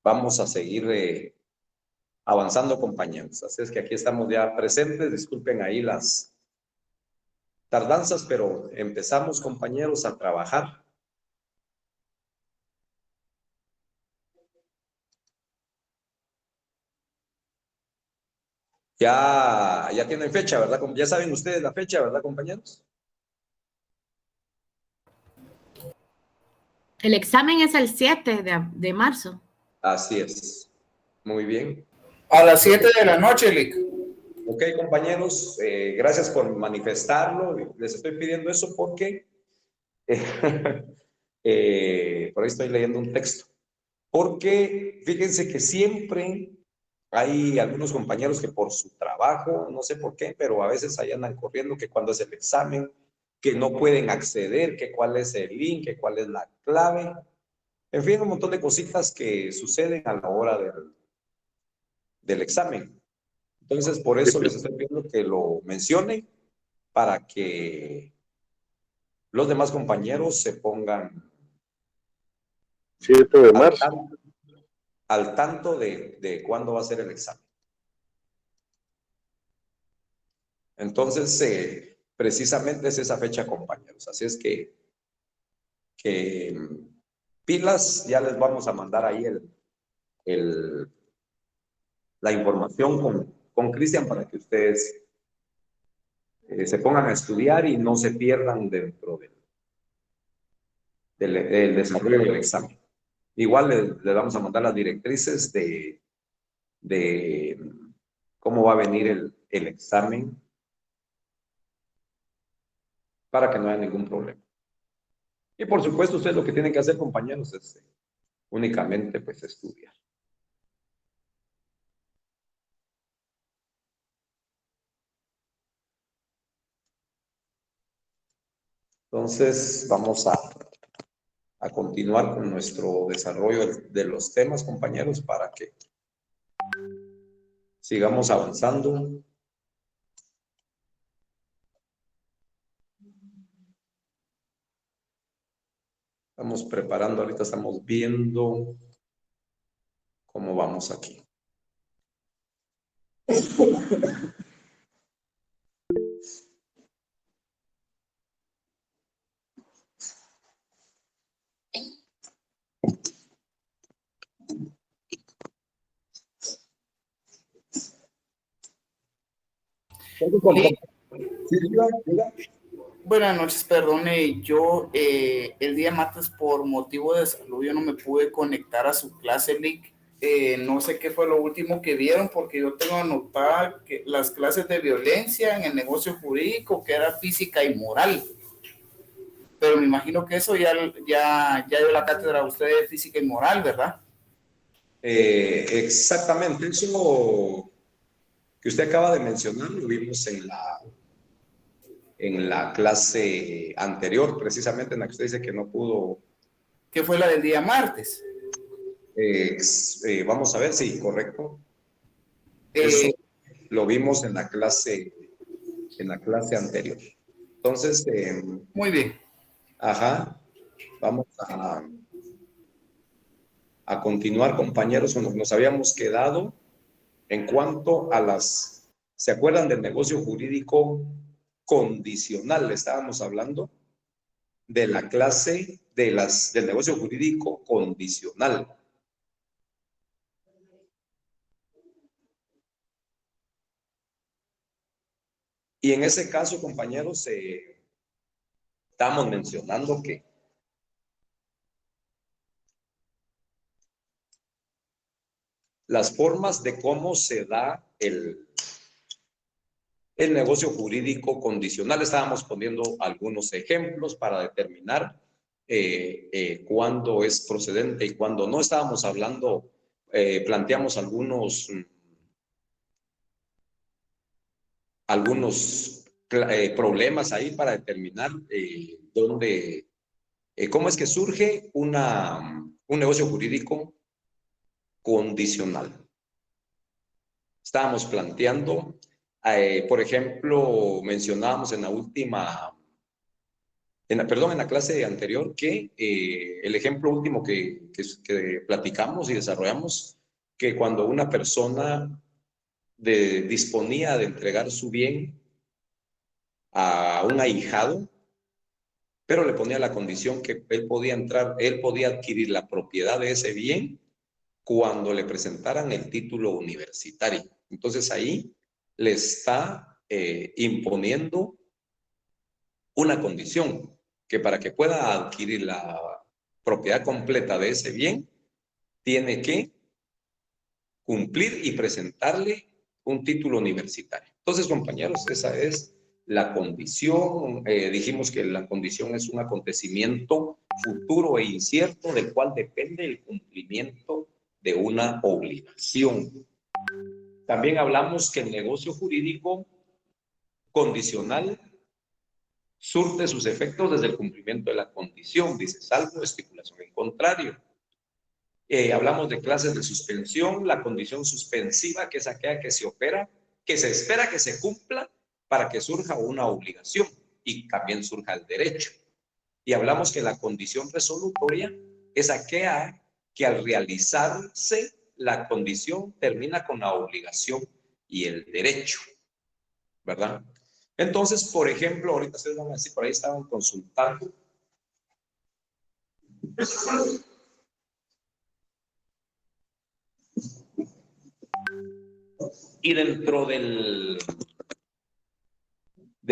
vamos a seguir avanzando, compañeros. Así es que aquí estamos ya presentes. Disculpen ahí las tardanzas, pero empezamos, compañeros, a trabajar. Ya tienen fecha, ¿verdad? Ya saben ustedes la fecha, ¿verdad, compañeros? El examen es el 7 de marzo. Así es. Muy bien. A las 7 de la noche, Lick. Ok, compañeros, gracias por manifestarlo. Les estoy pidiendo eso porque por ahí estoy leyendo un texto. Porque fíjense que siempre hay algunos compañeros que por su trabajo, no sé por qué, pero a veces ahí andan corriendo que cuando es el examen, que no pueden acceder, que cuál es el link, que cuál es la clave. En fin, un montón de cositas que suceden a la hora del examen. Entonces, por eso les estoy pidiendo que lo mencionen para que los demás compañeros se pongan 7 de marzo. Al tanto de cuándo va a ser el examen. Entonces, precisamente es esa fecha, compañeros. Así es que pilas, ya les vamos a mandar ahí la información con Cristian para que ustedes se pongan a estudiar y no se pierdan dentro del desarrollo del examen. Igual le vamos a mandar las directrices de cómo va a venir el examen para que no haya ningún problema. Y por supuesto, ustedes lo que tienen que hacer, compañeros, es únicamente pues estudiar. Entonces, vamos a continuar con nuestro desarrollo de los temas, compañeros, para que sigamos avanzando. Estamos preparando, ahorita estamos viendo cómo vamos aquí. Buenas noches, perdone, yo el día martes por motivo de salud yo no me pude conectar a su clase, Lick. No sé qué fue lo último que vieron porque yo tengo anotada que las clases de violencia en el negocio jurídico, que era física y moral. Pero me imagino que eso ya dio la cátedra a usted de física y moral, ¿verdad? Exactamente, eso que usted acaba de mencionar lo vimos en la clase anterior, precisamente en la que usted dice que no pudo. ¿Qué fue la del día martes? Vamos a ver, sí, correcto. Eso lo vimos en la clase anterior. Entonces, muy bien. Ajá, vamos a continuar, compañeros, nos habíamos quedado en cuanto a ¿se acuerdan del negocio jurídico condicional? Estábamos hablando de la clase del negocio jurídico condicional. Y en ese caso, compañeros, estamos mencionando que las formas de cómo se da el negocio jurídico condicional. Estábamos poniendo algunos ejemplos para determinar cuándo es procedente y cuándo no. Estábamos hablando, planteamos algunos problemas ahí para determinar cómo es que surge un negocio jurídico condicional. Estábamos planteando, por ejemplo, mencionábamos en la última en la clase anterior que el ejemplo último que platicamos y desarrollamos, que cuando una persona disponía de entregar su bien a un ahijado, pero le ponía la condición que él podía adquirir la propiedad de ese bien cuando le presentaran el título universitario. Entonces ahí le está imponiendo una condición, que para que pueda adquirir la propiedad completa de ese bien, tiene que cumplir y presentarle un título universitario. Entonces, compañeros, esa es la condición. Dijimos que la condición es un acontecimiento futuro e incierto del cual depende el cumplimiento de una obligación. También hablamos que el negocio jurídico condicional surte sus efectos desde el cumplimiento de la condición, dice, salvo estipulación en contrario. Hablamos de clases de suspensión, la condición suspensiva, que es aquella que se opera, que se espera que se cumpla para que surja una obligación y también surja el derecho. Y hablamos que la condición resolutoria es aquella que al realizarse la condición termina con la obligación y el derecho, ¿verdad? Entonces, por ejemplo, ahorita ustedes van a decir, por ahí estaban consultando. Y dentro de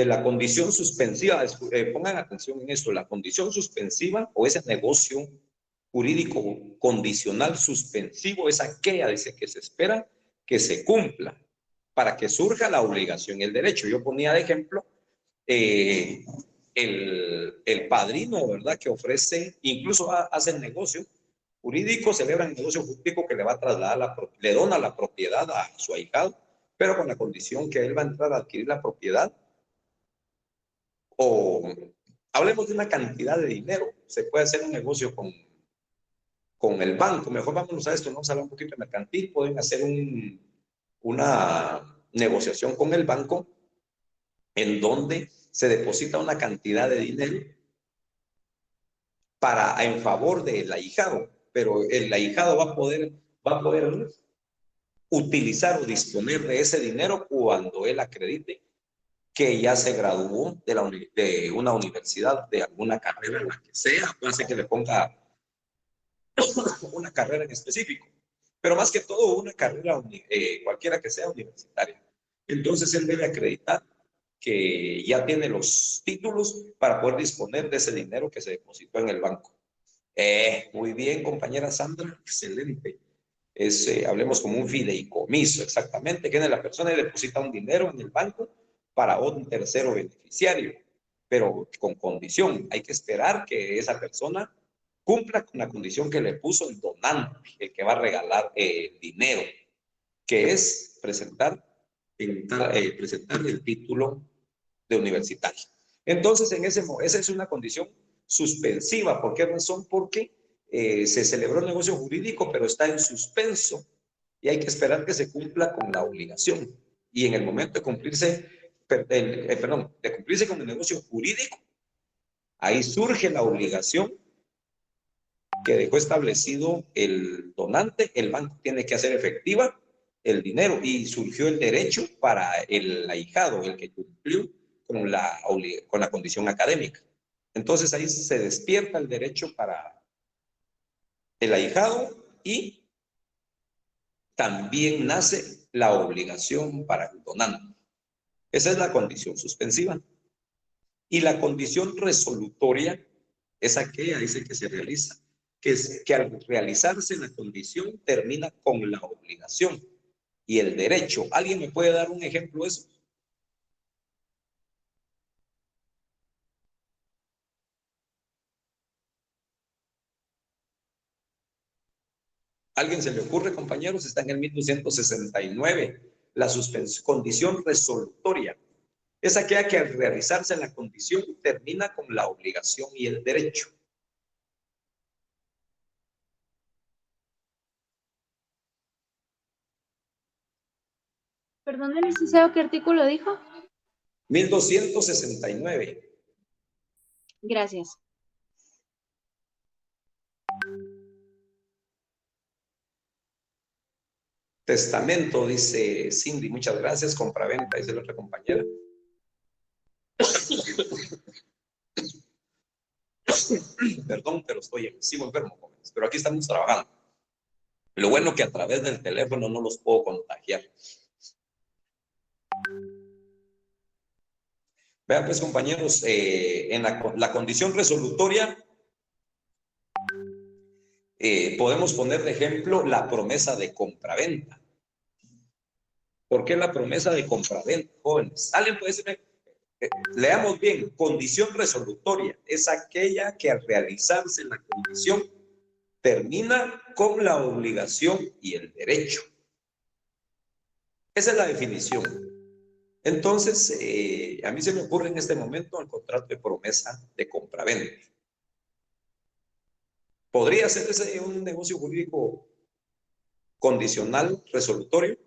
la condición suspensiva, pongan atención en esto, la condición suspensiva o ese negocio jurídico condicional suspensivo es aquella, dice, que se espera que se cumpla para que surja la obligación y el derecho. Yo ponía de ejemplo el padrino, ¿verdad? Que ofrece, incluso hace el negocio jurídico, celebra el negocio jurídico que le va a trasladar, le dona la propiedad a su ahijado, pero con la condición que él va a entrar a adquirir la propiedad, o hablemos de una cantidad de dinero. Se puede hacer un negocio con el banco. Mejor vámonos a esto, no vamos a hablar un poquito de mercantil. Pueden hacer una negociación con el banco en donde se deposita una cantidad de dinero en favor del ahijado, pero el ahijado va a poder utilizar o disponer de ese dinero cuando él acredite que ya se graduó de una universidad, de alguna carrera, la que sea. Puede ser que le ponga una carrera en específico, pero más que todo una carrera, cualquiera que sea universitaria. Entonces él debe acreditar que ya tiene los títulos para poder disponer de ese dinero que se depositó en el banco. Muy bien, compañera Sandra, excelente. Hablemos como un fideicomiso, exactamente, que la persona deposita un dinero en el banco para un tercero beneficiario, pero con condición. Hay que esperar que esa persona cumpla con la condición que le puso el donante, el que va a regalar el dinero, que es presentar el título de universitario. Entonces, esa es una condición suspensiva. ¿Por qué razón? Porque se celebró el negocio jurídico, pero está en suspenso y hay que esperar que se cumpla con la obligación. Y en el momento de cumplirse, de cumplirse con el negocio jurídico, ahí surge la obligación que dejó establecido el donante. El banco tiene que hacer efectiva el dinero y surgió el derecho para el ahijado, el que cumplió con la condición académica. Entonces ahí se despierta el derecho para el ahijado y también nace la obligación para el donante. Esa es la condición suspensiva. Y la condición resolutoria es aquella, dice, que se realiza, que al realizarse la condición termina con la obligación y el derecho. ¿Alguien me puede dar un ejemplo de eso? ¿Alguien se le ocurre, compañeros? Está en el 1269. La condición resolutoria es aquella que al realizarse la condición termina con la obligación y el derecho. Perdón, licenciado, ¿qué artículo dijo? 1269. Gracias. Testamento, dice Cindy, muchas gracias. Compraventa, dice la otra compañera. Perdón, pero sigo enfermo, jóvenes, pero aquí estamos trabajando. Lo bueno que a través del teléfono no los puedo contagiar. Vean pues, compañeros, en la condición resolutoria podemos poner de ejemplo la promesa de compraventa. ¿Por qué la promesa de compraventa, jóvenes? Alguien puede decirme, leamos bien, condición resolutoria es aquella que al realizarse la condición termina con la obligación y el derecho. Esa es la definición. Entonces, a mí se me ocurre en este momento el contrato de promesa de compraventa. ¿Podría ser ese un negocio jurídico condicional resolutorio?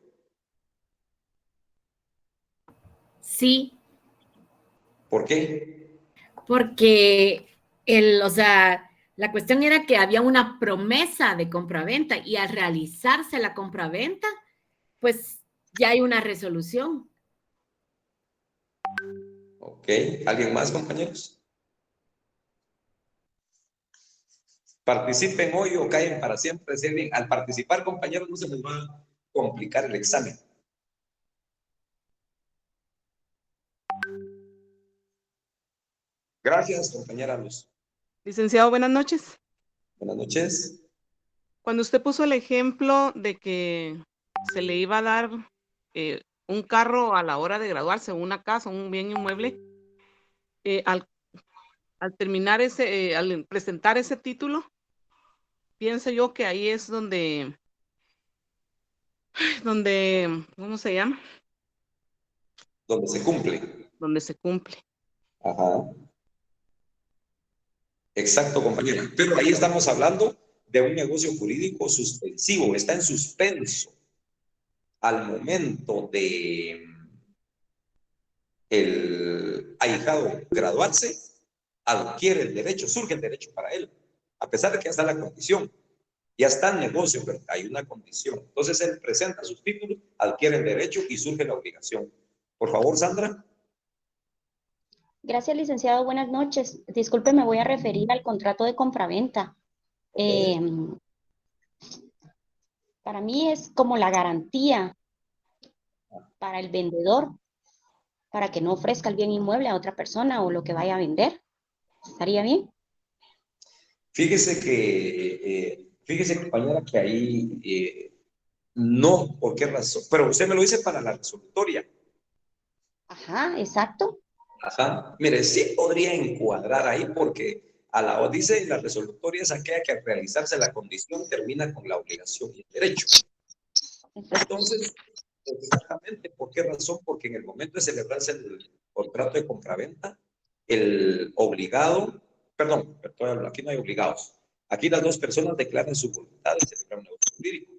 Sí, ¿Por qué? porque o sea, la cuestión era que había una promesa de compraventa y al realizarse la compraventa, pues ya hay una resolución. Ok, ¿alguien más, compañeros? Participen hoy o callen para siempre. Al participar, compañeros, no se les va a complicar el examen. Gracias, compañera Luz. Licenciado, buenas noches. Buenas noches. Cuando usted puso el ejemplo de que se le iba a dar un carro a la hora de graduarse, una casa, un bien inmueble, al terminar al presentar ese título, pienso yo que ahí es donde, ¿cómo se llama? Donde se cumple. Donde se cumple. Ajá. Exacto, compañera. Pero ahí estamos hablando de un negocio jurídico suspensivo, está en suspenso. Al momento de el ahijado graduarse, adquiere el derecho, surge el derecho para él, a pesar de que ya está la condición, ya está el negocio, pero hay una condición. Entonces él presenta sus títulos, adquiere el derecho y surge la obligación. Por favor, Sandra. Gracias, licenciado. Buenas noches. Disculpe, me voy a referir al contrato de compraventa. Para mí es como la garantía para el vendedor, para que no ofrezca el bien inmueble a otra persona o lo que vaya a vender. ¿Estaría bien? Fíjese, compañera, que ahí no, ¿por qué razón? Pero usted me lo dice para la resolutoria. Ajá, exacto. Ajá. Mire, sí podría encuadrar ahí porque dice la resolutoria es aquella que al realizarse la condición termina con la obligación y el derecho. Entonces, exactamente, ¿por qué razón? Porque en el momento de celebrarse el contrato de compraventa, el obligado, perdón, aquí no hay obligados. Aquí las dos personas declaran su voluntad de celebrar un negocio jurídico.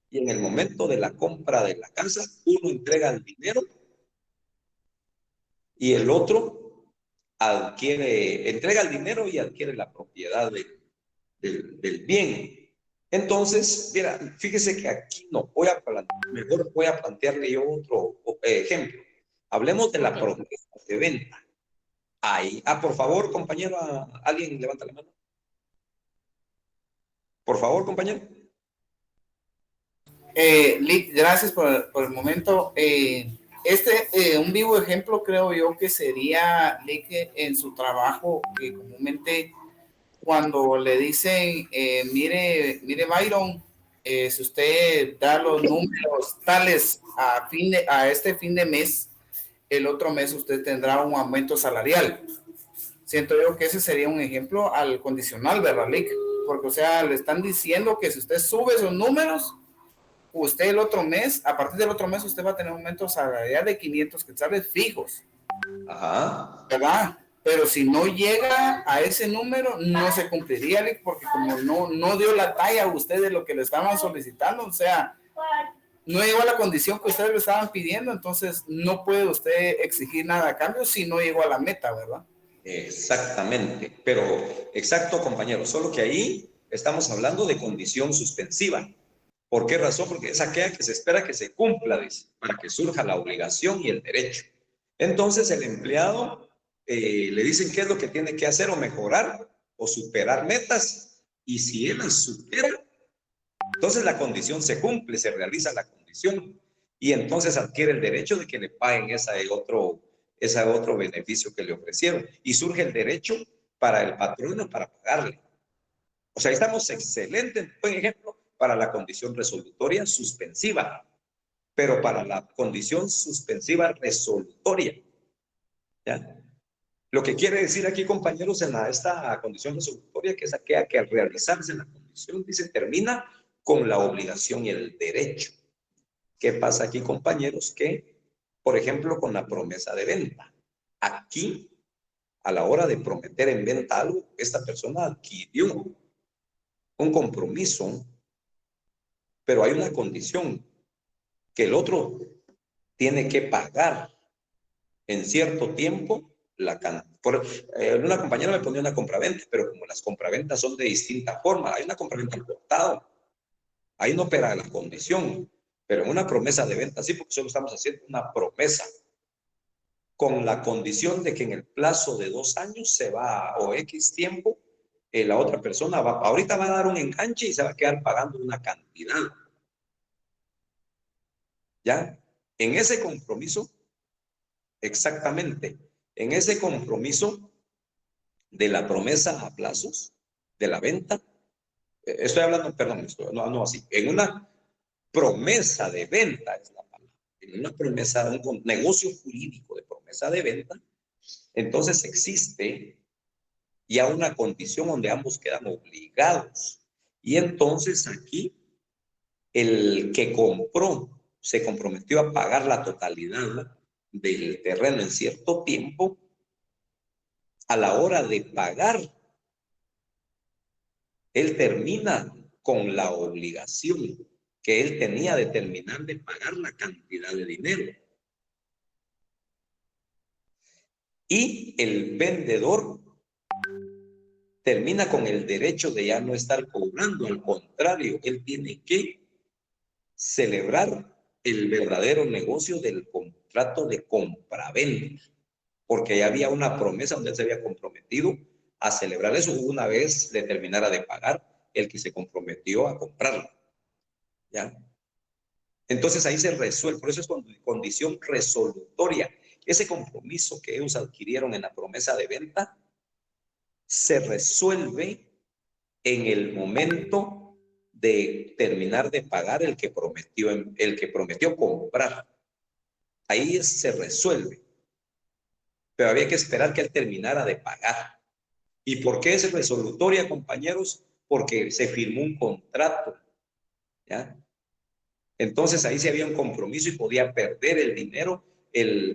Y en el momento de la compra de la casa, uno entrega el dinero y el otro entrega el dinero y adquiere la propiedad del bien. Entonces, mira, fíjese que aquí no, mejor voy a plantearle yo otro ejemplo. Hablemos de la promesa de venta. Ahí, por favor, compañero, alguien levanta la mano. Por favor, compañero. Lick, gracias por el momento. Un vivo ejemplo creo yo que sería Lick en su trabajo, que comúnmente cuando le dicen, mire Byron, si usted da los números tales a este fin de mes, el otro mes usted tendrá un aumento salarial. Siento yo que ese sería un ejemplo al condicional, ¿verdad, Lick? Porque, o sea, le están diciendo que si usted sube esos números, usted el otro mes, a partir del otro mes, usted va a tener un aumento salarial de 500 quetzales fijos. Ajá. ¿Verdad? Pero si no llega a ese número, no se cumpliría, porque como no dio la talla a usted de lo que le estaban solicitando, o sea, no llegó a la condición que ustedes le estaban pidiendo, entonces no puede usted exigir nada a cambio si no llegó a la meta, ¿verdad? Exactamente, pero exacto, compañero, solo que ahí estamos hablando de condición suspensiva. ¿Por qué razón? Porque es aquella que se espera que se cumpla, dice, para que surja la obligación y el derecho. Entonces el empleado le dicen qué es lo que tiene que hacer o mejorar o superar metas, y si él las supera, entonces la condición se cumple, se realiza la condición, y entonces adquiere el derecho de que le paguen ese otro beneficio que le ofrecieron, y surge el derecho para el patrono para pagarle. O sea, estamos excelentes, buen ejemplo, para la condición resolutoria suspensiva, pero para la condición suspensiva resolutoria, ¿ya? Lo que quiere decir aquí, compañeros, en esta condición resolutoria, que es aquella que al realizarse la condición, dice, termina con la obligación y el derecho. ¿Qué pasa aquí, compañeros? Que, por ejemplo, con la promesa de venta. Aquí, a la hora de prometer en venta algo, esta persona adquirió un compromiso, pero hay una condición, que el otro tiene que pagar en cierto tiempo la cantidad. Una compañera me ponía una compraventa, pero como las compraventas son de distinta forma, hay una compraventa al contado, ahí no opera la condición, pero en una promesa de venta sí, porque solo estamos haciendo una promesa, con la condición de que en el plazo de 2 años se va, o X tiempo, la otra persona ahorita va a dar un enganche y se va a quedar pagando una cantidad. ¿Ya? En ese compromiso, exactamente, en ese compromiso de la promesa a plazos, de la venta, estoy hablando, perdón, no así, en una promesa de venta es la palabra, en una promesa, un negocio jurídico de promesa de venta, entonces existe ya una condición donde ambos quedan obligados. Y entonces aquí el que compró se comprometió a pagar la totalidad del terreno en cierto tiempo. A la hora de pagar, él termina con la obligación que él tenía de terminar de pagar la cantidad de dinero. Y el vendedor termina con el derecho de ya no estar cobrando. Al contrario, él tiene que celebrar el verdadero negocio del contrato de compraventa, porque ya había una promesa donde él se había comprometido a celebrar eso una vez le terminara de pagar el que se comprometió a comprarlo. ¿Ya? Entonces ahí se resuelve, por eso es condición resolutoria. Ese compromiso que ellos adquirieron en la promesa de venta se resuelve en el momento de terminar de pagar el que prometió comprar. Ahí se resuelve. Pero había que esperar que él terminara de pagar. ¿Y por qué es resolutoria, compañeros? Porque se firmó un contrato, ¿ya? Entonces ahí sí había un compromiso y podía perder el dinero.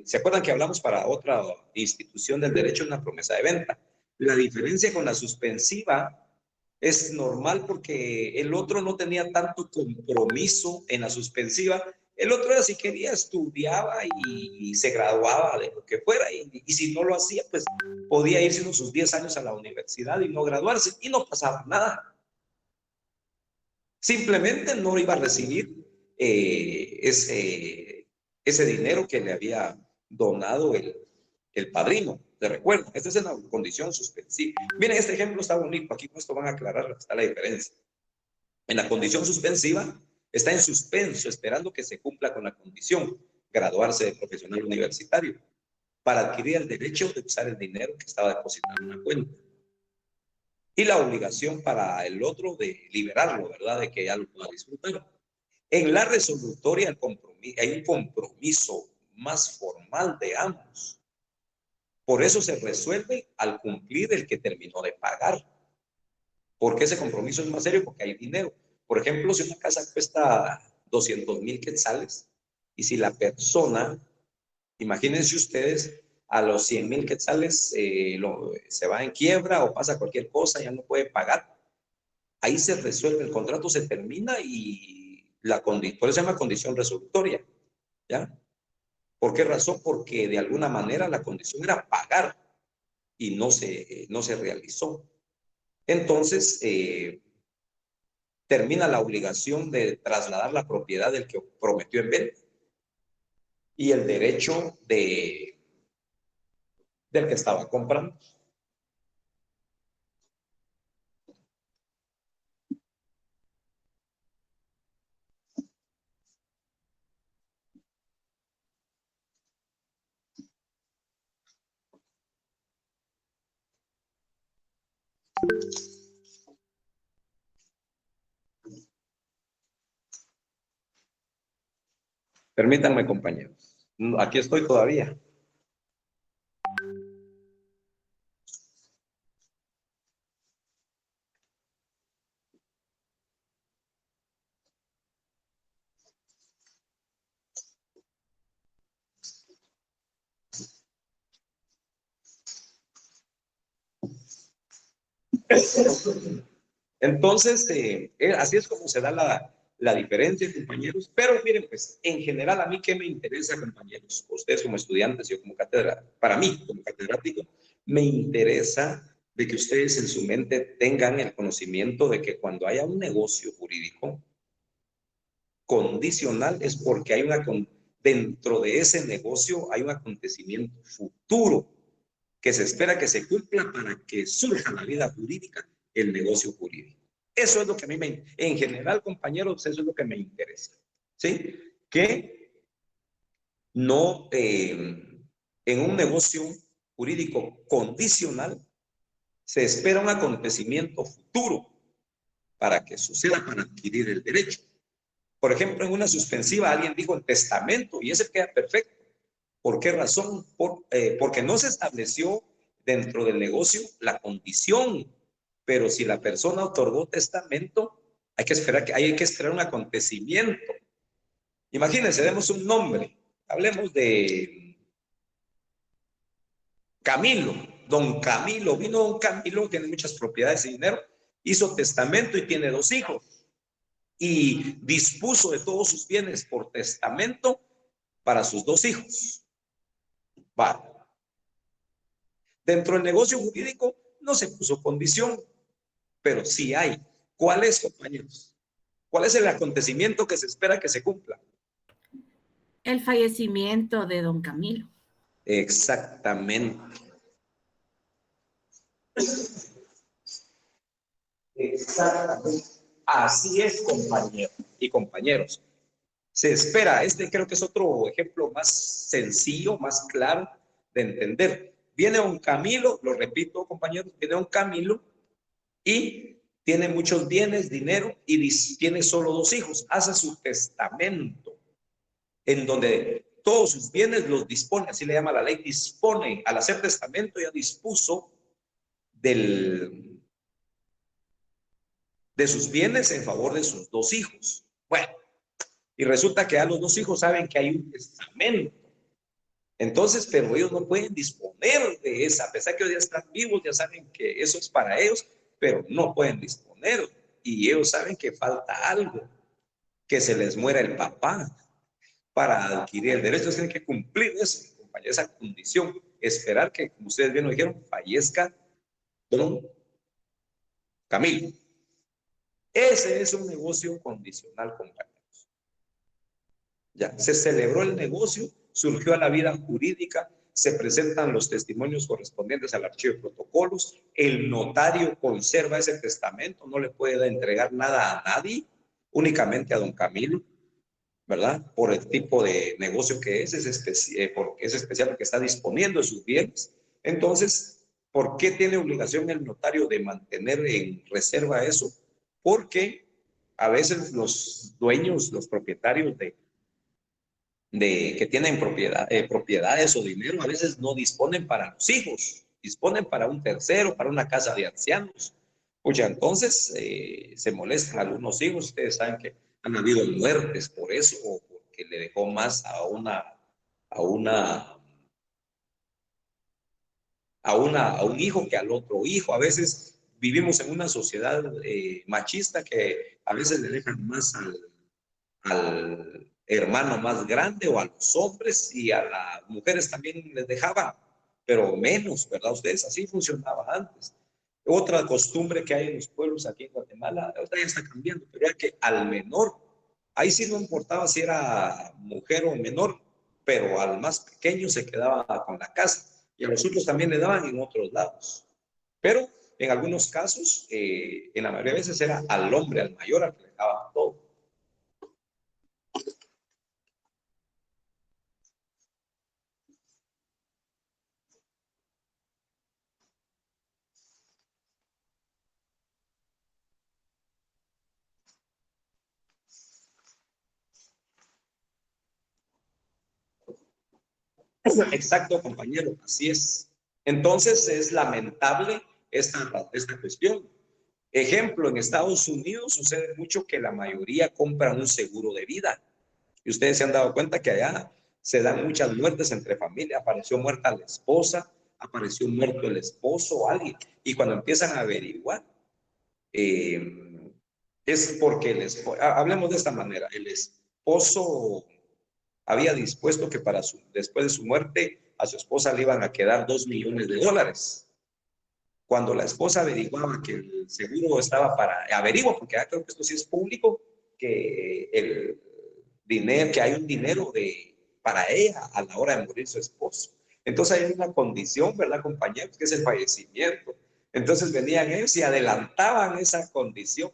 ¿Se acuerdan que hablamos para otra institución del derecho de una promesa de venta? La diferencia con la suspensiva es normal porque el otro no tenía tanto compromiso en la suspensiva. El otro era, si quería, estudiaba y se graduaba de lo que fuera, y si no lo hacía, pues podía irse unos sus 10 años a la universidad y no graduarse, y no pasaba nada. Simplemente no iba a recibir ese dinero que le había donado el padrino. ¿Te recuerdo? Esta es una condición suspensiva. Miren, este ejemplo está bonito. Aquí con esto van a aclarar está la diferencia. En la condición suspensiva está en suspenso, esperando que se cumpla con la condición, graduarse de profesional universitario, para adquirir el derecho de usar el dinero que estaba depositado en una cuenta. Y la obligación para el otro de liberarlo, ¿verdad? De que ya lo pueda disfrutar. En la resolutoria hay un compromiso más formal de ambos. Por eso se resuelve al cumplir el que terminó de pagar. ¿Por qué ese compromiso es más serio? Porque hay dinero. Por ejemplo, si una casa cuesta 200,000 quetzales y si la persona, imagínense ustedes, a los 100,000 quetzales se va en quiebra o pasa cualquier cosa, ya no puede pagar. Ahí se resuelve, el contrato se termina y por eso se llama condición resolutoria. ¿Ya? ¿Por qué razón? Porque de alguna manera la condición era pagar. y no se realizó. Entonces, termina la obligación de trasladar la propiedad del que prometió en venta y el derecho del que estaba comprando. Permítanme, compañeros. Aquí estoy todavía. Entonces, así es como se da la diferencia, compañeros. Pero miren, pues, en general, a mí, ¿qué me interesa, compañeros? Ustedes como estudiantes, yo como catedrático, para mí, como catedrático, me interesa de que ustedes en su mente tengan el conocimiento de que cuando haya un negocio jurídico condicional es porque hay dentro de ese negocio hay un acontecimiento futuro que se espera que se cumpla para que surja la vida jurídica, el negocio jurídico. Eso es lo que a mí en general, compañeros, eso es lo que me interesa. ¿Sí? Que no, en un negocio jurídico condicional, se espera un acontecimiento futuro para que suceda, para adquirir el derecho. Por ejemplo, en una suspensiva alguien dijo el testamento y ese queda perfecto. ¿Por qué razón? Porque no se estableció dentro del negocio la condición, pero si la persona otorgó testamento, hay que esperar un acontecimiento. Imagínense, demos un nombre, hablemos de Camilo. Don Camilo, vino don Camilo, tiene muchas propiedades y dinero, hizo testamento y tiene 2 hijos y dispuso de todos sus bienes por testamento para sus 2 hijos. Vale. Dentro del negocio jurídico no se puso condición, pero sí hay. ¿Cuál es, compañeros? ¿Cuál es el acontecimiento que se espera que se cumpla? El fallecimiento de don Camilo. Exactamente. Exactamente. Así es, compañeros y compañeros. Se espera, creo que es otro ejemplo más sencillo, más claro de entender. Viene un Camilo, lo repito, compañeros, viene un Camilo y tiene muchos bienes, dinero y tiene solo 2 hijos. Hace su testamento en donde todos sus bienes los dispone, así le llama la ley, dispone. Al hacer testamento ya dispuso de sus bienes en favor de sus 2 hijos. Bueno, y resulta que a los 2 hijos saben que hay un testamento. Entonces, pero ellos no pueden disponer de esa, a pesar que hoy ya están vivos, ya saben que eso es para ellos, pero no pueden disponer. Y ellos saben que falta algo, que se les muera el papá para adquirir el derecho. Entonces tienen que cumplir eso, compañeros, esa condición, esperar que, como ustedes bien lo dijeron, fallezca don Camilo. Ese es un negocio condicional, compañeros. Ya, se celebró el negocio, surgió a la vida jurídica, se presentan los testimonios correspondientes al archivo de protocolos, el notario conserva ese testamento, no le puede entregar nada a nadie, únicamente a don Camilo, ¿verdad? Por el tipo de negocio que es especial porque está disponiendo de sus bienes. Entonces, ¿por qué tiene obligación el notario de mantener en reserva eso? Porque a veces los dueños, los propietarios que tienen propiedades o dinero, a veces no disponen para los hijos, disponen para un tercero, para una casa de ancianos. Oye, entonces se molestan algunos hijos, ustedes saben que han habido muertes por eso, o porque le dejó más a un hijo que al otro hijo. A veces vivimos en una sociedad machista que a veces le dejan más al hermano más grande o a los hombres, y a las mujeres también les dejaba pero menos, ¿verdad? Ustedes así funcionaba antes. Otra costumbre que hay en los pueblos aquí en Guatemala, ahorita ya está cambiando, pero era que al menor, ahí sí no importaba si era mujer o menor, pero al más pequeño se quedaba con la casa y a los otros también le daban en otros lados. Pero en algunos casos, en la mayoría de veces era al hombre, al mayor, al que le daban todo. Exacto, compañero, así es. Entonces es lamentable esta cuestión. Ejemplo, en Estados Unidos sucede mucho que la mayoría compra un seguro de vida. Y ustedes se han dado cuenta que allá se dan muchas muertes entre familia. Apareció muerta la esposa, apareció muerto el esposo o alguien. Y cuando empiezan a averiguar, es porque hablemos de esta manera, el esposo había dispuesto que después de su muerte a su esposa le iban a quedar $2 millones. Cuando la esposa averiguaba que el seguro estaba averigua, porque creo que esto sí es público, que el dinero, que hay un dinero para ella a la hora de morir su esposo. Entonces hay una condición, ¿verdad, compañeros? Que es el fallecimiento. Entonces venían ellos y adelantaban esa condición,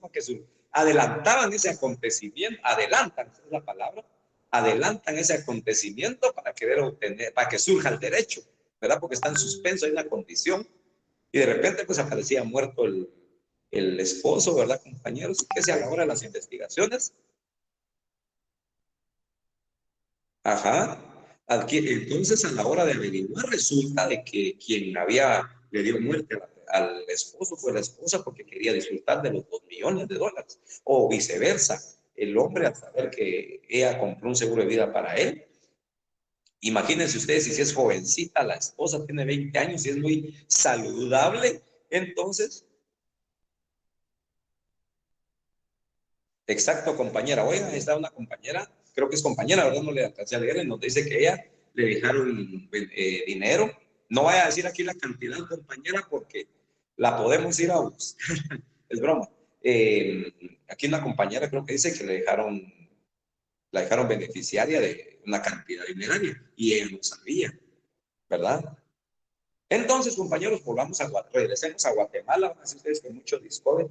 adelantaban ese acontecimiento, adelantan, esa es la palabra, adelantan ese acontecimiento para para que surja el derecho, ¿verdad? Porque está en suspenso, hay una condición. Y de repente pues aparecía muerto el esposo, ¿verdad, compañeros? ¿Y qué se a la hora de las investigaciones? Ajá. Entonces, a la hora de averiguar, resulta de que quien le dio muerte al esposo fue la esposa porque quería disfrutar de los $2 millones. O viceversa, el hombre al saber que ella compró un seguro de vida para él. Imagínense ustedes, si es jovencita, la esposa tiene 20 años y es muy saludable, entonces. Exacto, compañera. Oiga, está una compañera, creo que es compañera, ¿verdad? No le alcancé a leer, nos dice que ella le dejaron dinero. No vaya a decir aquí la cantidad, compañera, porque la podemos ir a buscar. Es broma. Aquí una compañera creo que dice que la dejaron beneficiaria de una cantidad dineraria y ella no sabía, ¿verdad? Entonces, compañeros, regresemos a Guatemala. Van a decir ustedes que mucho Discovery.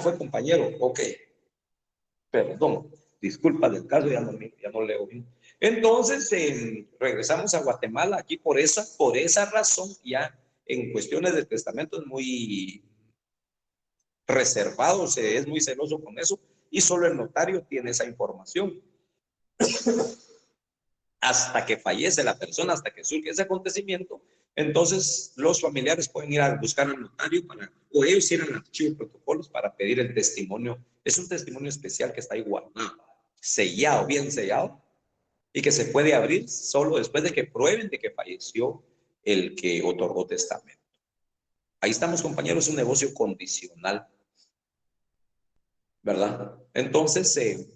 Fue compañero, ok. Perdón, disculpa del caso, ya no leo bien. Entonces, regresamos a Guatemala aquí por esa razón, ya en cuestiones de testamento es muy reservado, es muy celoso con eso, y solo el notario tiene esa información. Hasta que fallece la persona, hasta que surge ese acontecimiento, entonces los familiares pueden ir a buscar al notario o ellos ir al archivo de protocolos para pedir el testimonio. Es un testimonio especial que está ahí guardado, sellado, bien sellado, y que se puede abrir solo después de que prueben de que falleció el que otorgó testamento. Ahí estamos, compañeros, un negocio condicional, ¿verdad? Entonces,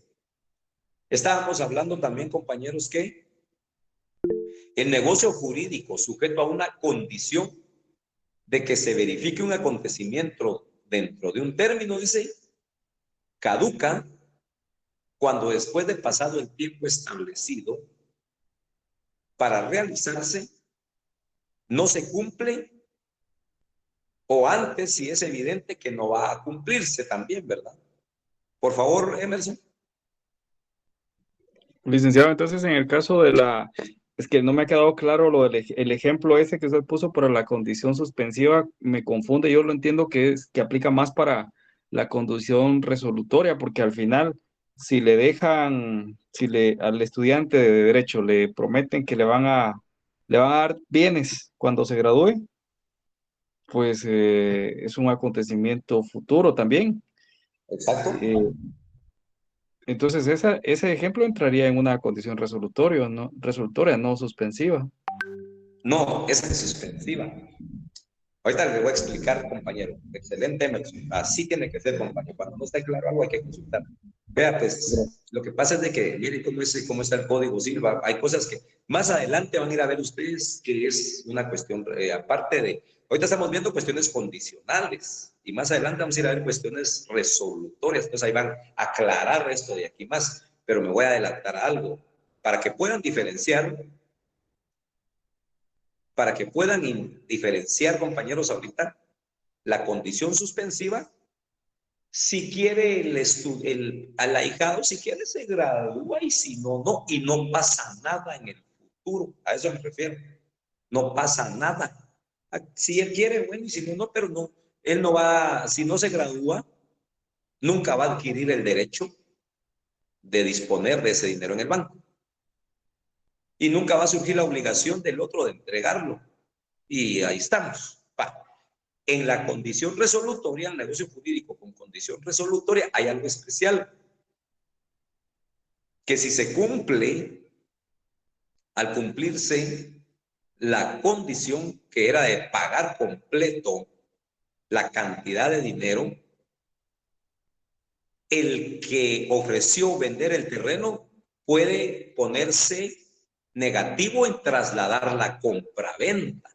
estábamos hablando también, compañeros, que el negocio jurídico sujeto a una condición de que se verifique un acontecimiento dentro de un término, dice, caduca cuando después de pasado el tiempo establecido para realizarse no se cumple o antes si es evidente que no va a cumplirse también, ¿verdad? Por favor, Emerson. Licenciado, entonces en el caso es que no me ha quedado claro el ejemplo ese que usted puso para la condición suspensiva, me confunde, yo lo entiendo que aplica más para la condición resolutoria, porque al final, si al estudiante de derecho le prometen que le van a dar bienes cuando se gradúe, pues es un acontecimiento futuro también. Exacto. Entonces, ese ejemplo entraría en una condición resolutoria, no suspensiva. No, esa es suspensiva. Ahorita le voy a explicar, compañero. Excelente, así tiene que ser, compañero. Cuando no está claro algo hay que consultar. Vea, pues, lo que pasa es de que, miren cómo está el código Silva. Hay cosas que más adelante van a ir a ver ustedes, que es una cuestión, aparte de, ahorita estamos viendo cuestiones condicionales, y más adelante vamos a ir a ver cuestiones resolutorias. Entonces ahí van a aclarar esto de aquí más, pero me voy a adelantar a algo, para que puedan diferenciar, compañeros, ahorita, la condición suspensiva. Si quiere al ahijado, si quiere se gradúa, y si no, no. Y no pasa nada en el futuro. A eso me refiero. No pasa nada. Si él quiere, bueno, y si no, no, pero no. Él no va, si no se gradúa, nunca va a adquirir el derecho de disponer de ese dinero en el banco. Y nunca va a surgir la obligación del otro de entregarlo. Y ahí estamos. En la condición resolutoria, el negocio jurídico con condición resolutoria, hay algo especial. Que si se cumple, al cumplirse la condición que era de pagar completo la cantidad de dinero, el que ofreció vender el terreno puede ponerse negativo en trasladar la compraventa.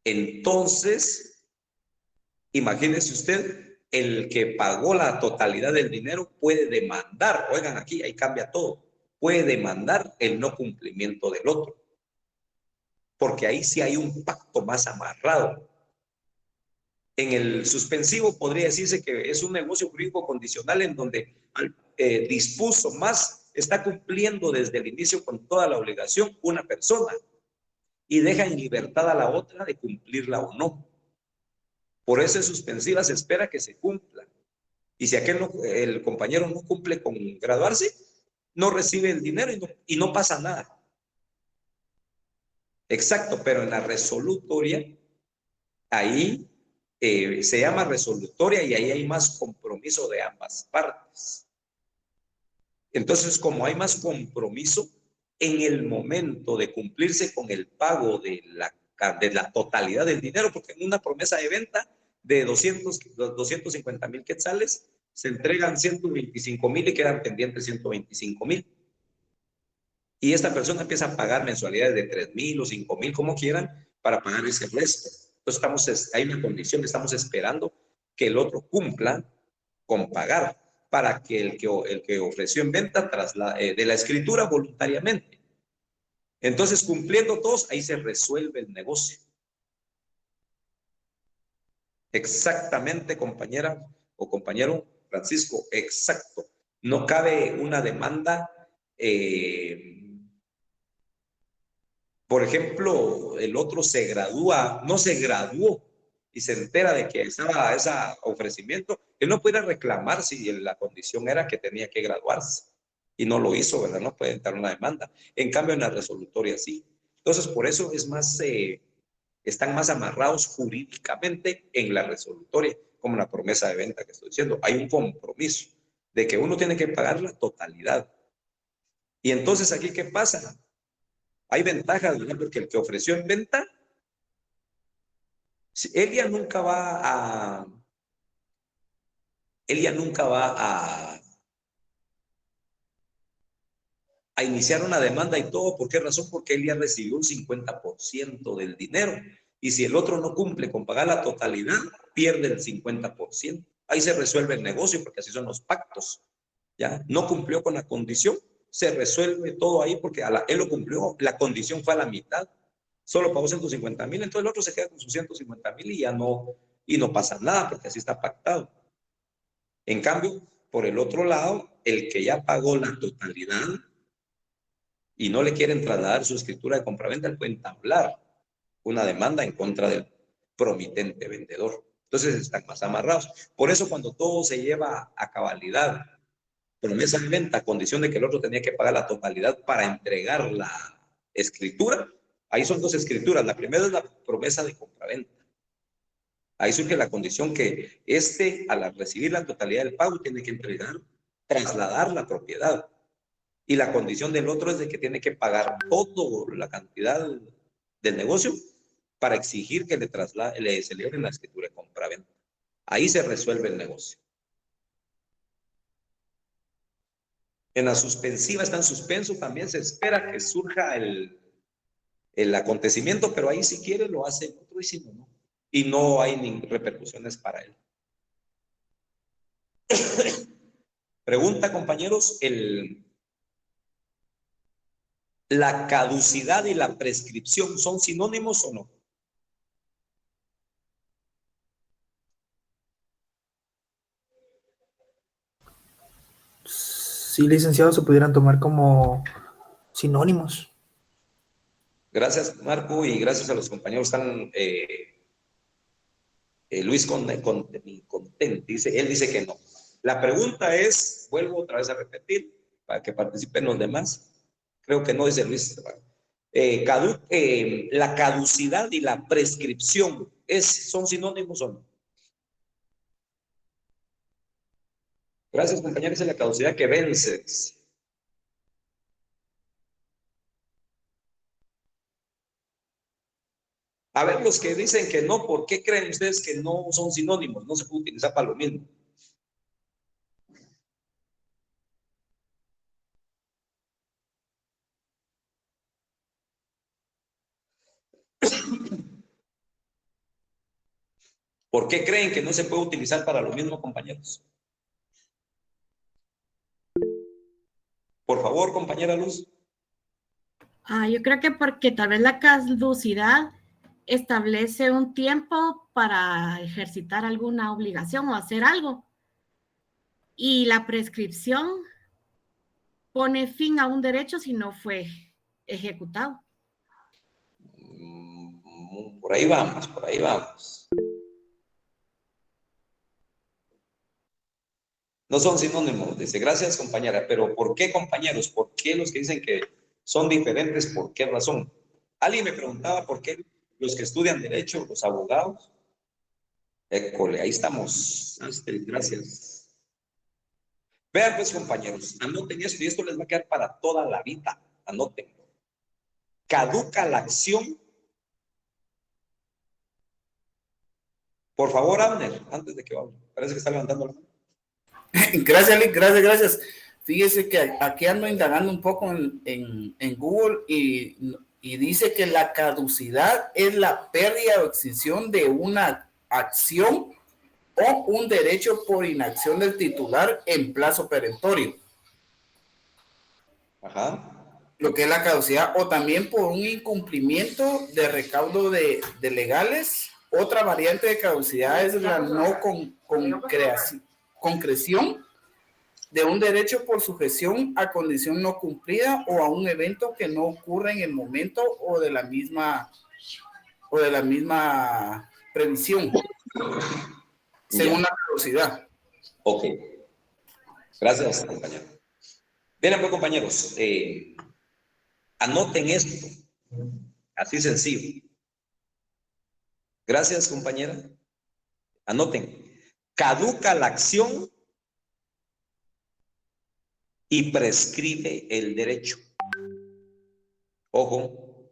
Entonces, imagínese usted, el que pagó la totalidad del dinero puede demandar, oigan aquí, ahí cambia todo, puede demandar el no cumplimiento del otro, porque ahí sí hay un pacto más amarrado. En el suspensivo podría decirse que es un negocio jurídico condicional en donde dispuso más, está cumpliendo desde el inicio con toda la obligación una persona y deja en libertad a la otra de cumplirla o no. Por eso en suspensiva se espera que se cumpla. Y si el compañero no cumple con graduarse, no recibe el dinero y no pasa nada. Exacto, pero en la resolutoria, ahí se llama resolutoria y ahí hay más compromiso de ambas partes. Entonces, como hay más compromiso, en el momento de cumplirse con el pago de la totalidad del dinero, porque en una promesa de venta de 250,000 quetzales, se entregan 125,000 y quedan pendientes 125,000. Y esta persona empieza a pagar mensualidades de 3,000 o 5,000, como quieran, para pagar ese resto. Entonces hay una condición que estamos esperando que el otro cumpla con pagar para que el que ofreció en venta de la escritura voluntariamente. Entonces, cumpliendo todos, ahí se resuelve el negocio. Exactamente, compañera o compañero Francisco, exacto. No cabe una demanda. Por ejemplo, el otro se gradúa, no se graduó y se entera de que estaba ese ofrecimiento, él no puede reclamar si la condición era que tenía que graduarse y no lo hizo, ¿verdad? No puede entrar una demanda. En cambio, en la resolutoria sí. Entonces, por eso están más amarrados jurídicamente en la resolutoria, como la promesa de venta que estoy diciendo. Hay un compromiso de que uno tiene que pagar la totalidad. Y entonces, ¿aquí qué pasa? Hay ventajas, por ejemplo, que el que ofreció en venta, él ya nunca va a iniciar una demanda y todo. ¿Por qué razón? Porque él ya recibió un 50% del dinero. Y si el otro no cumple con pagar la totalidad, pierde el 50%. Ahí se resuelve el negocio, porque así son los pactos. ¿Ya? No cumplió con la condición, se resuelve todo ahí, porque él lo cumplió, la condición fue a la mitad. Solo pagó 150,000, entonces el otro se queda con sus 150,000 y no pasa nada, porque así está pactado. En cambio, por el otro lado, el que ya pagó la totalidad y no le quieren trasladar su escritura de compraventa, él puede entablar una demanda en contra del promitente vendedor. Entonces están más amarrados. Por eso, cuando todo se lleva a cabalidad, promesa de venta, a condición de que el otro tenía que pagar la totalidad para entregar la escritura, ahí son dos escrituras. La primera es la promesa de compraventa. Ahí surge la condición que al recibir la totalidad del pago, tiene que trasladar la propiedad. Y la condición del otro es de que tiene que pagar toda la cantidad del negocio para exigir que le celebren la escritura de compraventa. Ahí se resuelve el negocio. En la suspensiva está en suspenso, también se espera que surja el acontecimiento, pero ahí si quiere lo hace otro y si no, no. Y no hay ni repercusiones para él. Pregunta, compañeros, ¿la caducidad y la prescripción son sinónimos o no? Sí, licenciado, se pudieran tomar como sinónimos. Gracias, Marco, y gracias a los compañeros. Están Luis Content, dice, él dice que no. La pregunta es, vuelvo otra vez a repetir, para que participen los demás. Creo que no, dice Luis. La caducidad y la prescripción, ¿son sinónimos o no? Gracias, compañeros, es la caducidad que vence. A ver, los que dicen que no, ¿por qué creen ustedes que no son sinónimos? No se puede utilizar para lo mismo. ¿Por qué creen que no se puede utilizar para lo mismo, compañeros? Por favor, compañera Luz. Yo creo que porque tal vez la caducidad establece un tiempo para ejercitar alguna obligación o hacer algo. Y la prescripción pone fin a un derecho si no fue ejecutado. Por ahí vamos, por ahí vamos. No son sinónimos, dice, gracias, compañera. Pero ¿por qué, compañeros? ¿Por qué los que dicen que son diferentes? ¿Por qué razón? Alguien me preguntaba por qué los que estudian derecho, los abogados. École, ahí estamos. Gracias. Vean pues, compañeros, anoten esto y esto les va a quedar para toda la vida. Anoten. Caduca la acción. Por favor, Abner, antes de que hable. Parece que está levantando la mano. Gracias, Lick, gracias. Fíjese que aquí ando indagando un poco en Google y dice que la caducidad es la pérdida o extinción de una acción o un derecho por inacción del titular en plazo perentorio. Ajá. Lo que es la caducidad, o también por un incumplimiento de recaudo de legales. Otra variante de caducidad es la no concreción de un derecho por sujeción a condición no cumplida o a un evento que no ocurre en el momento o de la misma previsión, según la caducidad. Ok. Gracias, compañero. Miren, pues, compañeros, anoten esto, así sencillo. Gracias, compañera. Anoten. Caduca la acción y prescribe el derecho. Ojo.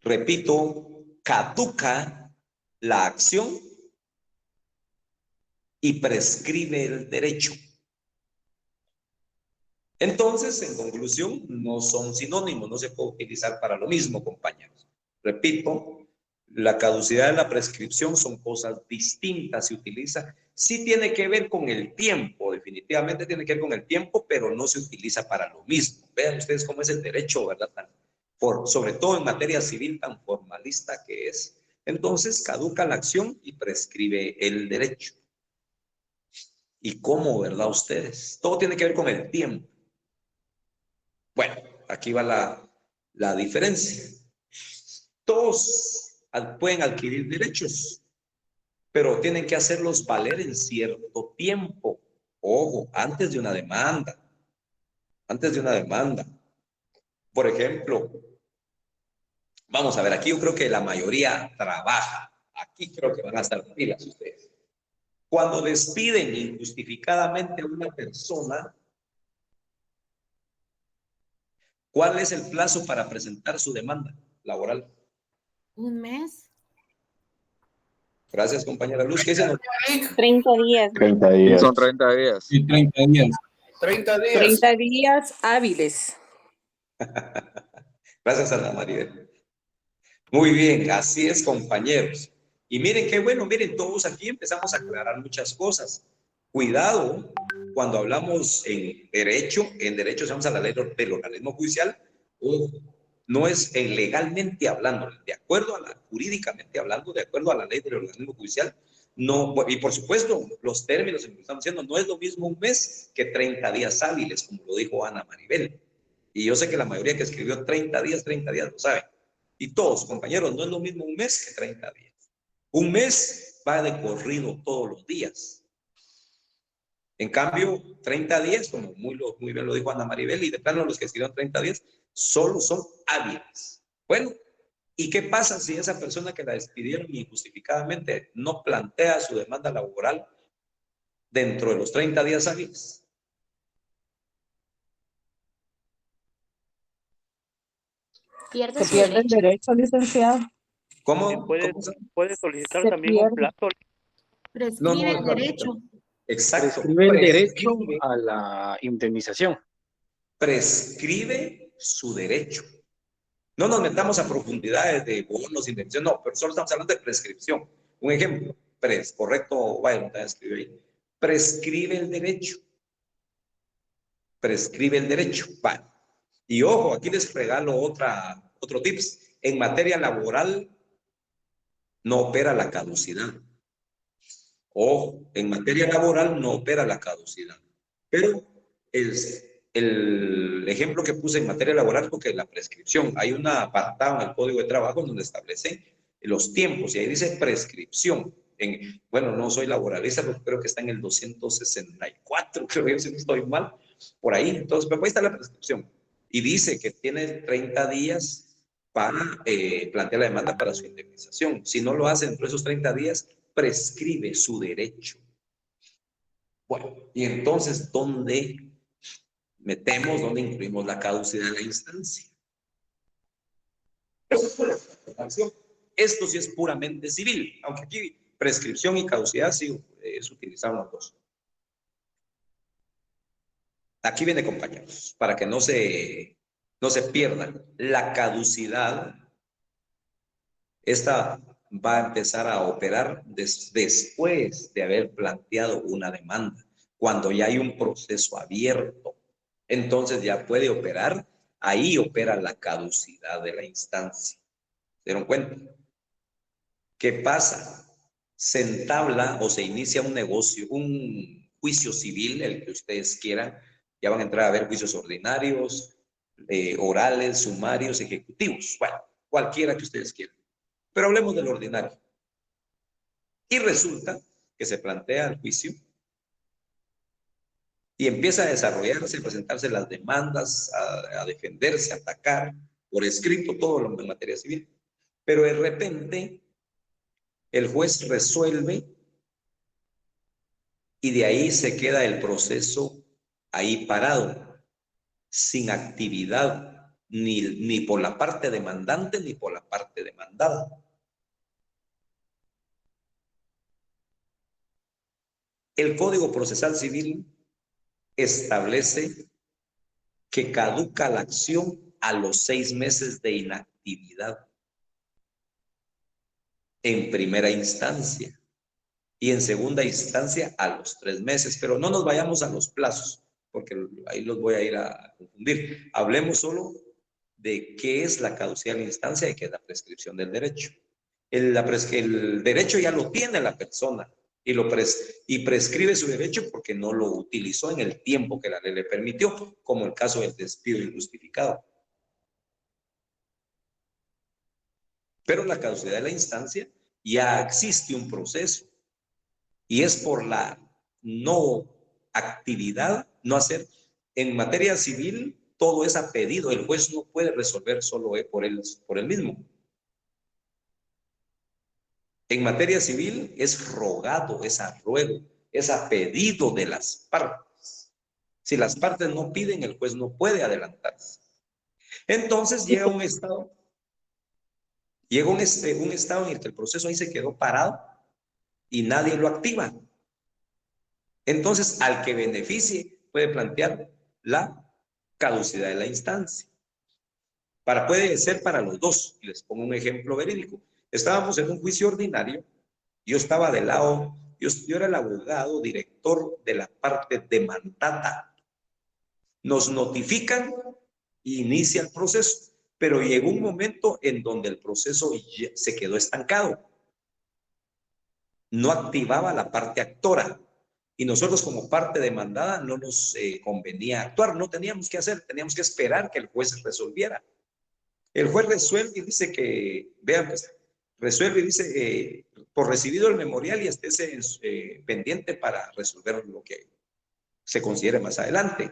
Repito, caduca la acción y prescribe el derecho. Entonces, en conclusión, no son sinónimos, no se puede utilizar para lo mismo, compañeros. Repito, la caducidad y la prescripción son cosas distintas, se utiliza, sí tiene que ver con el tiempo, definitivamente tiene que ver con el tiempo, pero no se utiliza para lo mismo. Vean ustedes cómo es el derecho, ¿verdad? Sobre todo en materia civil tan formalista que es. Entonces, caduca la acción y prescribe el derecho. ¿Y cómo, verdad, ustedes? Todo tiene que ver con el tiempo. Bueno, aquí va la diferencia. Todos pueden adquirir derechos, pero tienen que hacerlos valer en cierto tiempo. Ojo, antes de una demanda. Antes de una demanda. Por ejemplo, vamos a ver, aquí yo creo que la mayoría trabaja. Aquí creo que van a estar pilas ustedes. Cuando despiden injustificadamente a una persona, ¿cuál es el plazo para presentar su demanda laboral? ¿Un mes? Gracias, compañera Luz. ¿Qué dicen? 30 días. 30 Sí, días. son 30 días. Sí, 30 días. 30 días. 30 días hábiles. Gracias, Ana María. Muy bien, así es, compañeros. Y miren qué bueno, miren, todos aquí empezamos a aclarar muchas cosas. Cuidado, cuando hablamos en derecho usamos a la ley del organismo judicial, ojo, no es legalmente hablando, de acuerdo a jurídicamente hablando, de acuerdo a la ley del organismo judicial, no, y por supuesto, los términos que estamos diciendo, no es lo mismo un mes que 30 días hábiles, como lo dijo Ana Maribel. Y yo sé que la mayoría que escribió 30 días lo saben. Y todos, compañeros, no es lo mismo un mes que 30 días. Un mes va de corrido todos los días. En cambio, 30 días, como muy bien lo dijo Ana Maribel, y de plano los que escribieron 30 días, solo son hábiles. Bueno, ¿y qué pasa si esa persona que la despidieron injustificadamente no plantea su demanda laboral dentro de los 30 días hábiles? Pierde Se su pierde el derecho. derecho, licenciado. ¿Cómo? Puede solicitar Se también un pierde. plazo. Prescribe el derecho. Exacto. Prescribe el derecho a la indemnización. Prescribe su derecho. No nos metamos a profundidades de bonos, indemnización, no, pero solo estamos hablando de prescripción. Un ejemplo, correcto, vaya, no te escribí ahí. Prescribe el derecho. Prescribe el derecho. Vale. Y ojo, aquí les regalo otro tips. En materia laboral no opera la caducidad. Ojo, en materia laboral no opera la caducidad. Pero el ejemplo que puse en materia laboral porque la prescripción, hay un apartado en el Código de Trabajo donde establece los tiempos y ahí dice prescripción. Bueno, no soy laboralista, pero creo que está en el 264, creo que si no estoy mal, por ahí. Entonces, pero ahí está la prescripción. Y dice que tiene 30 días para plantear la demanda para su indemnización. Si no lo hace dentro de esos 30 días, prescribe su derecho. Bueno, y entonces, ¿dónde incluimos la caducidad de la instancia? Esto sí es puramente civil, aunque aquí prescripción y caducidad sí es utilizar los dos. Aquí viene, compañeros, para que no se pierdan. La caducidad, esta va a empezar a operar después de haber planteado una demanda, cuando ya hay un proceso abierto. Entonces ya puede operar, ahí opera la caducidad de la instancia. ¿Se dieron cuenta? ¿Qué pasa? Se entabla o se inicia un negocio, un juicio civil, el que ustedes quieran. Ya van a entrar a ver juicios ordinarios, orales, sumarios, ejecutivos. Bueno, cualquiera que ustedes quieran. Pero hablemos del ordinario. Y resulta que se plantea el juicio y empieza a desarrollarse, a presentarse las demandas, a defenderse, a atacar, por escrito, todo lo en materia civil. Pero de repente, el juez resuelve y de ahí se queda el proceso ahí parado, sin actividad, ni por la parte demandante ni por la parte demandada. El Código Procesal Civil establece que caduca la acción a los 6 meses de inactividad en primera instancia y en segunda instancia a los 3 meses, pero no nos vayamos a los plazos porque ahí los voy a ir a confundir. Hablemos solo de qué es la caducidad de la instancia y qué es la prescripción del derecho. El derecho ya lo tiene la persona y prescribe su derecho porque no lo utilizó en el tiempo que la ley le permitió, como el caso del despido injustificado. Pero la caducidad de la instancia ya existe un proceso y es por la no actividad, no hacer. En materia civil, todo es a pedido. El juez no puede resolver solo por él mismo. En materia civil es rogado, es a ruego, es a pedido de las partes. Si las partes no piden, el juez no puede adelantarse. Entonces llega un estado. Llegó un estado en el que el proceso ahí se quedó parado y nadie lo activa. Entonces, al que beneficie puede plantear la caducidad de la instancia. Puede ser para los dos. Les pongo un ejemplo verídico. Estábamos en un juicio ordinario. Yo estaba del lado, yo era el abogado director de la parte demandada. Nos notifican e inicia el proceso, pero llegó un momento en donde el proceso se quedó estancado. No activaba la parte actora. Y nosotros como parte demandada no nos convenía actuar, no teníamos que hacer, teníamos que esperar que el juez resolviera. El juez resuelve y dice que, vean, pues, resuelve y dice, por recibido el memorial y estése pendiente para resolver lo que se considere más adelante.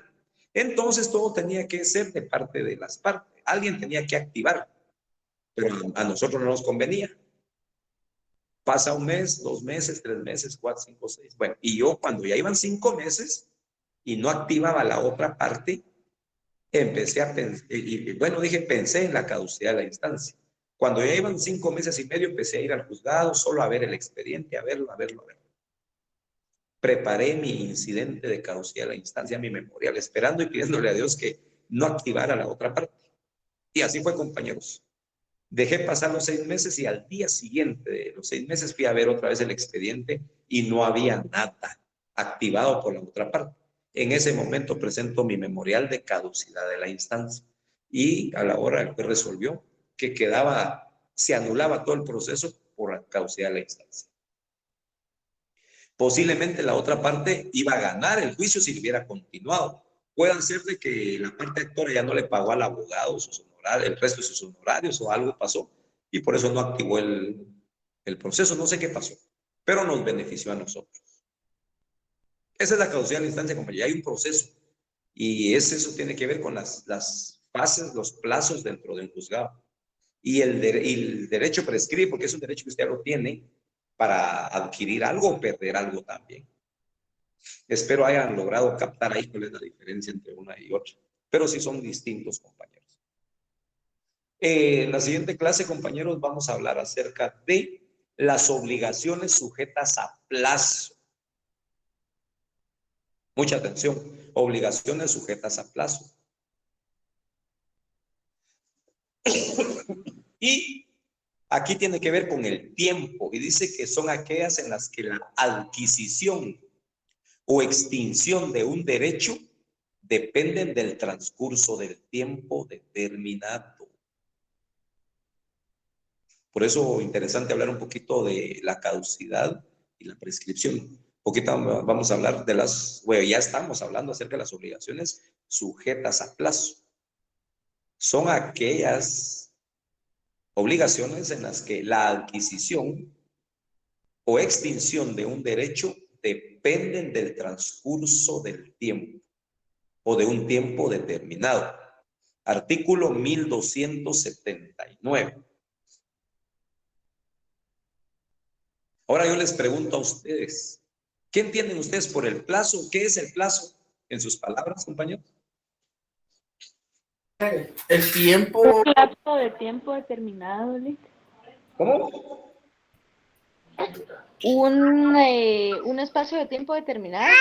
Entonces todo tenía que ser de parte de las partes. Alguien tenía que activar, pero a nosotros no nos convenía. Pasa un mes, 2 meses, 3 meses, 4, 5, 6. Bueno, y yo cuando ya iban 5 meses y no activaba la otra parte, empecé a pensar, y bueno, pensé en la caducidad de la instancia. Cuando ya iban 5 meses y medio, empecé a ir al juzgado solo a ver el expediente, a verlo. Preparé mi incidente de caducidad de la instancia, mi memorial, esperando y pidiéndole a Dios que no activara la otra parte. Y así fue, compañeros. Dejé pasar los 6 meses y al día siguiente de los 6 meses fui a ver otra vez el expediente y no había nada activado por la otra parte. En ese momento presento mi memorial de caducidad de la instancia y a la hora el juez resolvió que se anulaba todo el proceso por la caducidad de la instancia. Posiblemente la otra parte iba a ganar el juicio si hubiera continuado. Puede ser de que la parte actora ya no le pagó al abogado sus honorarios, el resto de sus honorarios o algo pasó y por eso no activó el proceso. No sé qué pasó, pero nos benefició a nosotros. Esa es la caducidad de la instancia, como ya hay un proceso y eso tiene que ver con las fases, los plazos dentro del juzgado. Y el derecho prescribe, porque es un derecho que usted lo tiene para adquirir algo o perder algo también. Espero hayan logrado captar ahí cuál es la diferencia entre una y otra, pero sí son distintos, compañeros. En la siguiente clase, compañeros, vamos a hablar acerca de las obligaciones sujetas a plazo. Mucha atención, obligaciones sujetas a plazo. Y aquí tiene que ver con el tiempo y dice que son aquellas en las que la adquisición o extinción de un derecho dependen del transcurso del tiempo determinado. Por eso interesante hablar un poquito de la caducidad y la prescripción. Poquito vamos a hablar de ya estamos hablando acerca de las obligaciones sujetas a plazo. Son aquellas obligaciones en las que la adquisición o extinción de un derecho dependen del transcurso del tiempo o de un tiempo determinado. Artículo 1279. Ahora yo les pregunto a ustedes, ¿qué entienden ustedes por el plazo? ¿Qué es el plazo? En sus palabras, compañeros. El tiempo. Un lapso de tiempo determinado, Lick. ¿Cómo? Un espacio de tiempo determinado.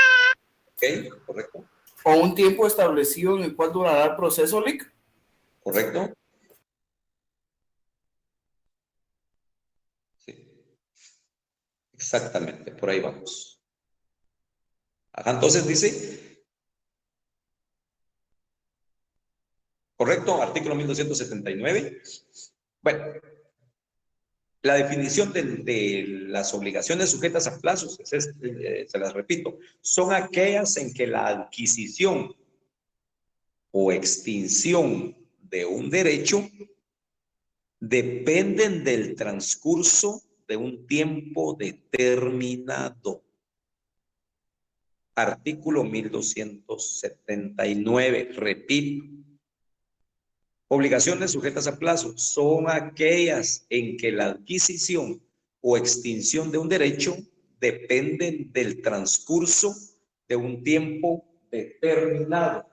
Ok, correcto. O un tiempo establecido en el cual durará el proceso, Lick. Correcto. Sí. Exactamente, por ahí vamos. Ajá, entonces dice, correcto, artículo 1279. Bueno, la definición de las obligaciones sujetas a plazos, se las repito, son aquellas en que la adquisición o extinción de un derecho dependen del transcurso de un tiempo determinado. Artículo 1279, repito. Obligaciones sujetas a plazo son aquellas en que la adquisición o extinción de un derecho dependen del transcurso de un tiempo determinado.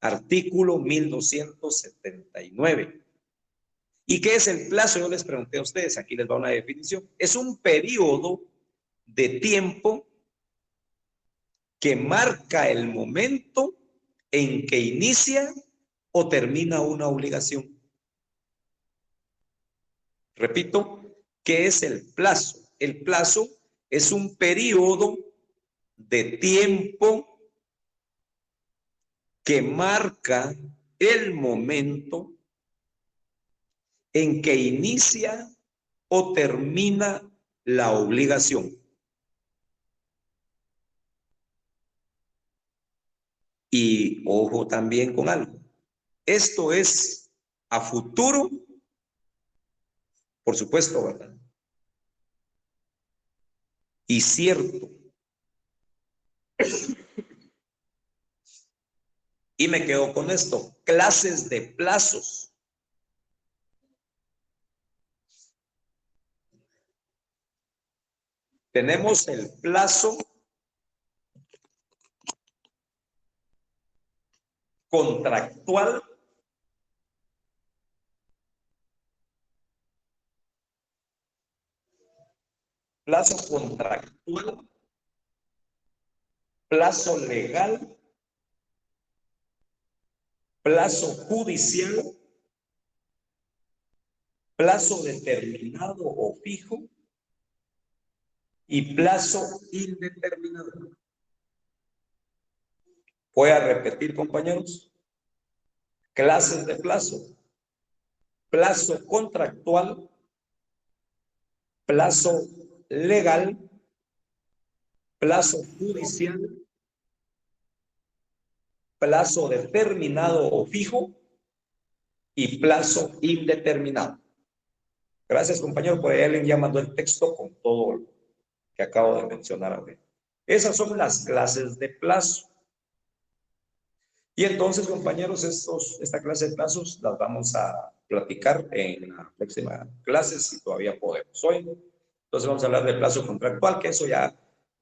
Artículo 1279. ¿Y qué es el plazo? Yo les pregunté a ustedes, aquí les va una definición. Es un periodo de tiempo que marca el momento en que inicia o termina una obligación. Repito, ¿qué es el plazo? El plazo es un periodo de tiempo que marca el momento en que inicia o termina la obligación. Y ojo también con algo. Esto es a futuro, por supuesto, ¿verdad? Y cierto. Y me quedo con esto. Clases de plazos. Tenemos el plazo contractual, plazo contractual, plazo legal, plazo judicial, plazo determinado o fijo y plazo indeterminado. Voy a repetir, compañeros. Clases de plazo. Plazo contractual, plazo legal, plazo judicial, plazo determinado o fijo y plazo indeterminado. Gracias, compañero, por ahí alguien ya mandó el texto con todo lo que acabo de mencionar ahora. Esas son las clases de plazo. Y entonces, compañeros, esta clase de plazos las vamos a platicar en la próxima clase, si todavía podemos hoy. Entonces vamos a hablar del plazo contractual, que eso ya...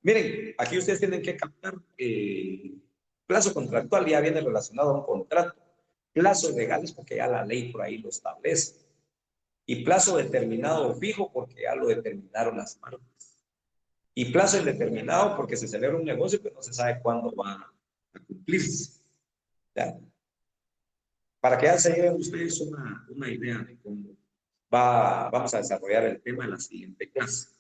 Miren, aquí ustedes tienen que captar plazo contractual ya viene relacionado a un contrato. Plazos legales porque ya la ley por ahí lo establece. Y plazo determinado o fijo porque ya lo determinaron las partes. Y plazo indeterminado porque se celebra un negocio que no se sabe cuándo va a cumplirse. ¿Ya? Para que ya se lleven ustedes una idea de cómo vamos a desarrollar el tema en la siguiente clase.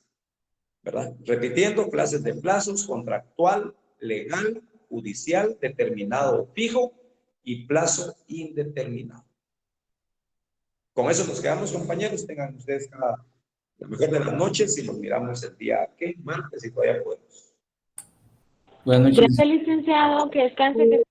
¿Verdad? Repitiendo, clases de plazos, contractual, legal, judicial, determinado o fijo y plazo indeterminado. Con eso nos quedamos, compañeros. Tengan ustedes la mejor de las noches y nos miramos el día, ¿qué? Martes, si todavía podemos. Buenas noches. Gracias, licenciado. Que descanse.